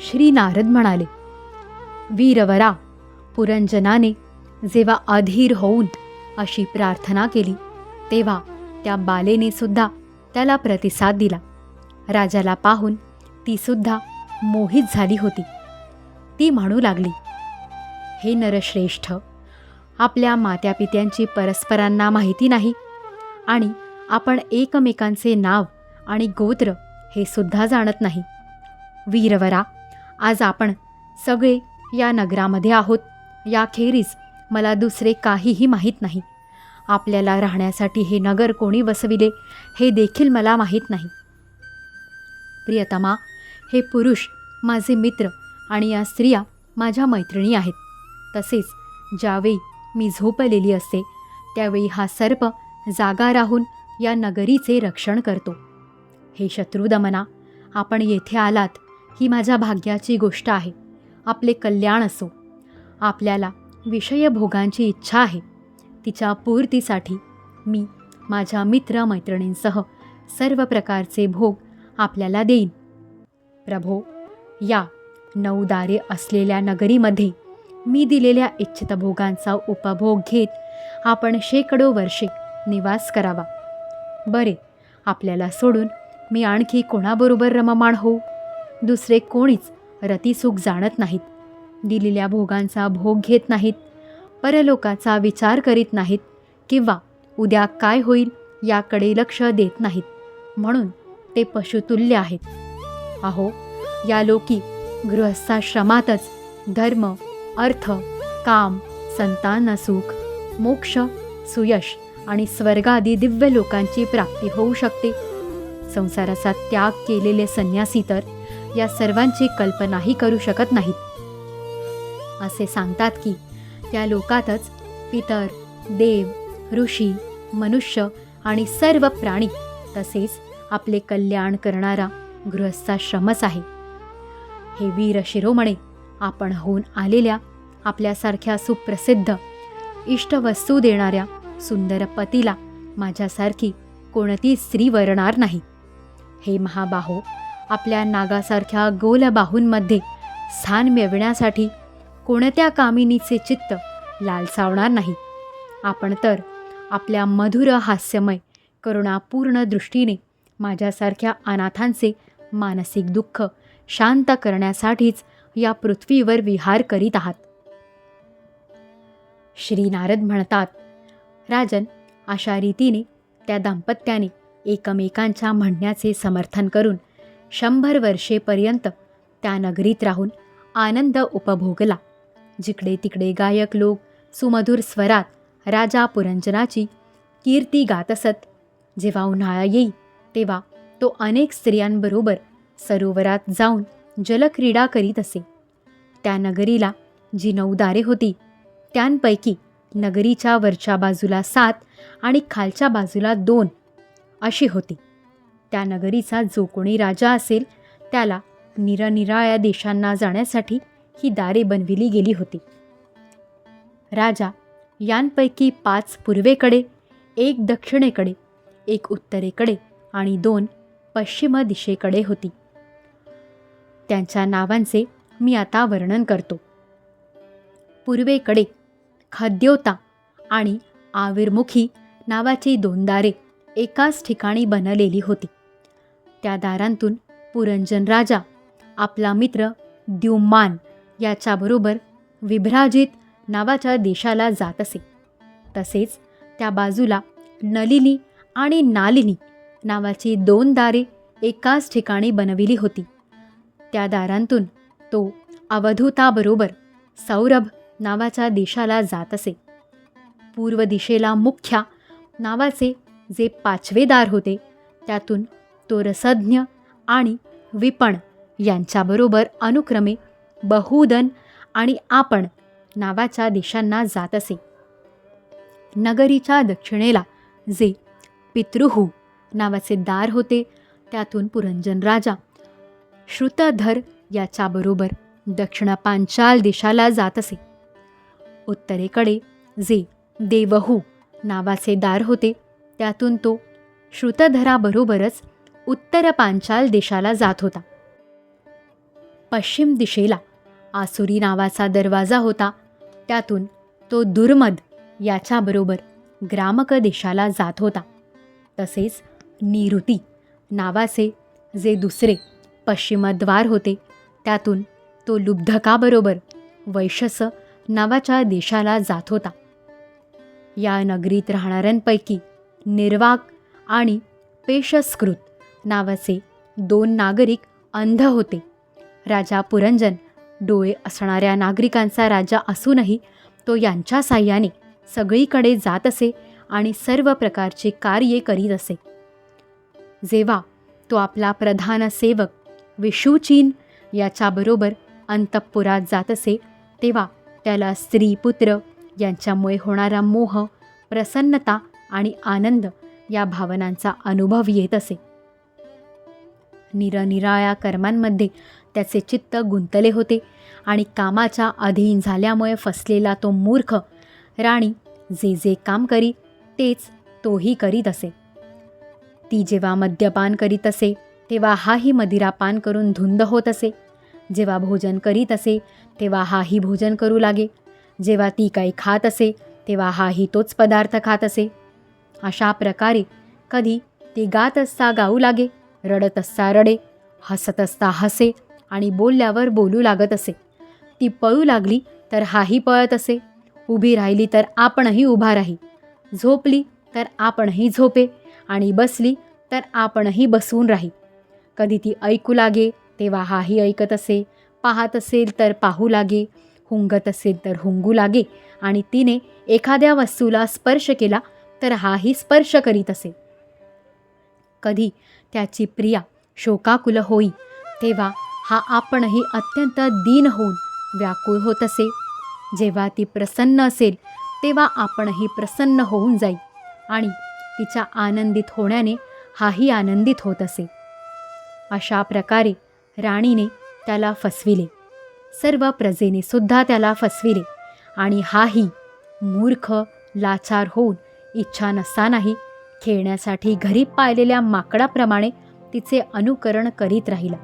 श्री नारद म्हणाले, वीरवरा, पुरंजनाने जेव्हा अधीर होऊन अशी प्रार्थना केली तेव्हा त्या बालेने सुद्धा त्याला प्रतिसाद दिला. राजाला पाहून ती सुद्धा मोहित झाली होती. ती म्हणू लागली, हे नरश्रेष्ठ, आपल्या मात्यापित्यांची परस्परांना माहिती नाही आणि आपण एकमेकांचे नाव आणि गोत्र हे सुद्धा जाणत नाही. वीरवरा, आज आपण सगळे या नगरामध्ये आहोत. याखेरीज मला दुसरे काहीही माहीत नाही. आपल्याला राहण्यासाठी हे नगर कोणी वसविले हे देखील मला माहीत नाही. प्रियतमा, हे पुरुष माझे मित्र आणि या स्त्रिया माझ्या मैत्रिणी आहेत. तसेच ज्यावेळी मी झोपलेली असते त्यावेळी हा सर्प जागा राहून या नगरीचे रक्षण करतो. हे शत्रुदमना, आपण येथे आलात ही माझ्या भाग्याची गोष्ट आहे. आपले कल्याण असो. आपल्याला विषयभोगांची इच्छा आहे, तिच्या पूर्तीसाठी मी माझ्या मित्रमैत्रिणींसह सर्व प्रकारचे भोग आपल्याला देईन. प्रभो, या 9 दारे असलेल्या नगरीमध्ये मी दिलेल्या इच्छित भोगांचा उपभोग घेत आपण शेकडो वर्षे निवास करावा. बरे, आपल्याला सोडून मी आणखी कोणाबरोबर रममाण होऊ? दुसरे कोणीच रतिसुख जाणत नाहीत, दिलेल्या भोगांचा भोग घेत नाहीत, परलोकाचा विचार करीत नाहीत किंवा उद्या काय होईल याकडे लक्ष देत नाहीत. म्हणून ते पशुतुल्य आहेत. अहो, या लोकी गृहस्थाश्रमातच धर्म, अर्थ, काम, संतान सुख, मोक्ष, सुयश आणि स्वर्गादी दिव्य लोकांची प्राप्ती होऊ शकते. संसाराचा त्याग केलेले संन्यासी तर या सर्वांची कल्पनाही करू शकत नाहीत. असे सांगतात की त्या लोकातच पितर, देव, ऋषी, मनुष्य आणि सर्व प्राणी तसेच आपले कल्याण करणारा गृहस्थाश्रमच आहे. हे वीर शिरोमणे, आपण होऊन आलेल्या आपल्यासारख्या सुप्रसिद्ध इष्टवस्तू देणाऱ्या सुंदर पतीला माझ्यासारखी कोणती स्त्री वरणार नाही. हे महाबाहो, आपल्या नागासारख्या गोल बाहूंमध्ये स्थान मिळविण्यासाठी कोणत्या कामिनीचे चित्त लालसावणार नाही. आपण तर आपल्या मधुर हास्यमय करुणापूर्ण दृष्टीने माझ्यासारख्या अनाथांचे मानसिक दुःख शांत करण्यासाठीच या पृथ्वीवर विहार करीत आहात. श्री नारद म्हणतात, राजन, अशा रीतीने त्या दाम्पत्याने एकमेकांच्या म्हणण्याचे समर्थन करून 100 वर्षेपर्यंत त्या नगरीत राहून आनंद उपभोगला. जिकडे तिकडे गायक लोक सुमधुर स्वरात राजा पुरंजनाची कीर्ती गात असत. जेव्हा उन्हाळा येई तेव्हा तो अनेक स्त्रियांबरोबर सरोवरात जाऊन जलक्रीडा करीत असे. त्या नगरीला जी 9 दारे होती त्यांपैकी नगरीच्या वरच्या बाजूला 7 आणि खालच्या बाजूला 2 अशी होती. त्या नगरीचा जो कोणी राजा असेल त्याला निरनिराळ्या देशांना जाण्यासाठी ही दारे बनविली गेली होती. राजा यांपैकी 5 पूर्वेकडे, 1 दक्षिणेकडे, 1 उत्तरेकडे आणि 2 पश्चिम दिशेकडे होती. त्यांच्या नावांचे मी आता वर्णन करतो. पूर्वेकडे खद्योता आणि आविर्मुखी नावाची 2 दारे एकाच ठिकाणी बनलेली होती. त्या दारांतून पुरंजन राजा आपला मित्र द्युम्मान याच्याबरोबर विभ्राजित नावाच्या देशाला जात असे. तसेच त्या बाजूला नलिनी आणि नालिनी नावाची 2 दारे एकाच ठिकाणी बनविली होती. त्या दारांतून तो अवधूताबरोबर सौरभ नावाच्या देशाला जात असे. पूर्व दिशेला मुख्या नावाचे जे 5वे दार होते त्यातून तो रसज्ञ आणि विपण यांच्याबरोबर अनुक्रमे बहुदन आणि आपण नावाच्या देशांना जात असे. नगरीच्या दक्षिणेला जे पितृहू नावाचे दार होते त्यातून पुरंजन राजा श्रुतधर याच्याबरोबर दक्षिण पांचाल देशाला जात असे. उत्तरेकडे जे देवहू नावाचे दार होते त्यातून तो श्रुतधराबरोबरच उत्तर पांचाल देशाला जात होता. पश्चिम दिशेला आसुरी नावाचा दरवाजा होता. त्यातून तो दुर्मद याच्याबरोबर ग्रामक देशाला जात होता. तसेच निऋती नावाचे जे दुसरे पश्चिमद्वार होते, त्यातून तो लुब्धकाबरोबर वैशस नावाच्या देशाला जात होता. या नगरीत राहणाऱ्यांपैकी निर्वाक आणि पेशस्कृत नावाचे 2 नागरिक अंध होते. राजा पुरंजन डोळे असणाऱ्या नागरिकांचा राजा असूनही तो यांच्या साह्याने सगळीकडे जात असे आणि सर्व प्रकारचे कार्ये करीत असे. जेव्हा तो आपला प्रधान सेवक विशुचीन याच्याबरोबर अंतःपुरात जात असे, तेव्हा त्याला स्त्री पुत्र यांच्यामुळे होणारा मोह, प्रसन्नता आणि आनंद या भावनांचा अनुभव येत असे. निरनिराळ्या कर्मांमध्ये त्याचे चित्त गुंतले होते आणि कामाच्या अधीन झाल्यामुळे फसलेला तो मूर्ख राणी जे जे काम करी तेच तोही करीत असे. ती जेव्हा मद्यपान करीत असे तेव्हा हाही मदिरापान करून धुंद होत असे. जेव्हा भोजन करीत असे तेव्हा हाही भोजन करू लागे. जेव्हा ती काही खात असे तेव्हा हाही तोच पदार्थ खात असे. अशा प्रकारे कधी ती गात असता गाऊ लागे, रडत असता रडे, हसत असता हसे आणि बोलल्यावर बोलू लागत असे. ती पळू लागली तर हाही पळत असे, उभी राहिली तर आपणही उभा राही, झोपली तर आपणही झोपे आणि बसली तर आपणही बसून राही. कधी ती ऐकू लागे तेव्हा हाही ऐकत असे, पाहत असेल तर पाहू लागे, हुंगत असेल तर हुंगू लागे आणि तिने एखाद्या वस्तूला स्पर्श केला तर हाही स्पर्श करीत असे. कधी त्याची प्रिया शोकाकुल होई तेव्हा हा आपणही अत्यंत दीन होऊन व्याकुळ होत असे. जेव्हा ती प्रसन्न असेल तेव्हा आपणही प्रसन्न होऊन जाई आणि तिच्या आनंदित होण्याने हाही आनंदित होत असे. अशा प्रकारे राणीने त्याला फसविले, सर्व प्रजेने सुद्धा त्याला फसविले आणि हाही मूर्ख लाचार होऊन इच्छा नसतानाही खेळण्यासाठी घरी पाळलेल्या माकडाप्रमाणे तिचे अनुकरण करीत राहिला.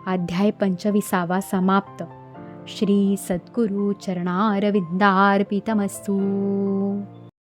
अध्याय 25 समाप्त. श्री सद्गुरु चरणारविंदार्पितमस्तु.